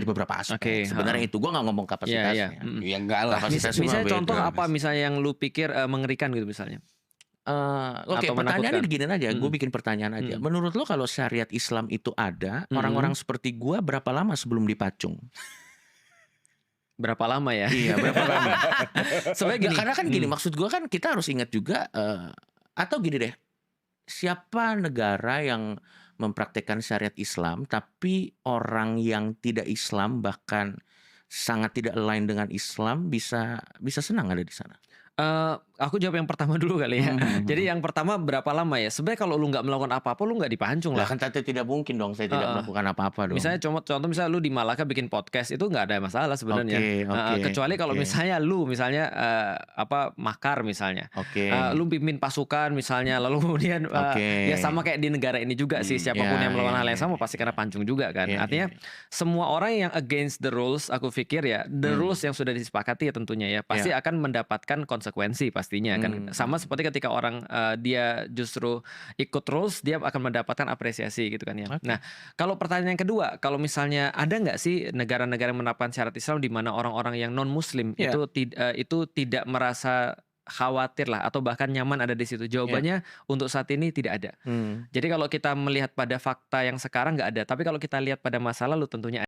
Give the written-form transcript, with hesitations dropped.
dari beberapa aspek. Oke, Sebenarnya itu gue nggak ngomong Iya, iya. kapasitasnya. Ya enggak lah. Kapasitasnya mah Misalnya beda. contoh apa misalnya yang lu pikir mengerikan gitu misalnya? Oke, Atau pertanyaannya menakutkan? gini aja, gue bikin pertanyaan aja. Menurut lo kalau syariat Islam itu ada, orang-orang seperti gue berapa lama sebelum dipacung? Berapa lama ya? Iya, berapa lama? Sebenarnya Ya, gini. karena kan gini, maksud gue kan kita harus ingat juga, atau gini deh, siapa negara yang mempraktekkan syariat Islam, tapi orang yang tidak Islam bahkan sangat tidak align dengan Islam bisa senang ada di sana? Aku jawab yang pertama dulu kali ya. Jadi yang pertama berapa lama ya? Sebenarnya kalau lu nggak melakukan apa-apa, lu nggak dipancung Lah lah. kan tidak mungkin dong saya tidak melakukan apa-apa dong. Misalnya contoh misalnya lu di Malaka bikin podcast itu nggak ada masalah sebenarnya. Oke, Kecuali kalau oke. misalnya lu makar misalnya. Oke. Lu pimpin pasukan misalnya, lalu kemudian Oke. ya sama kayak di negara ini juga sih, siapapun Ya, yang melakukan ya, hal yang ya, sama pasti kena pancung juga kan. Ya, Artinya ya. semua orang yang against the rules, aku pikir ya the rules yang sudah disepakati ya tentunya ya pasti akan mendapatkan konsekuensi pastinya kan. Sama seperti ketika orang dia justru ikut rules, dia akan mendapatkan apresiasi gitu kan ya. Nah, kalau pertanyaan yang kedua, kalau misalnya ada nggak sih negara-negara yang menerapkan syariat Islam di mana orang-orang yang non Muslim itu tidak merasa khawatir lah atau bahkan nyaman ada di situ? Jawabannya untuk saat ini tidak ada. Jadi kalau kita melihat pada fakta yang sekarang nggak ada, tapi kalau kita lihat pada masa lalu tentunya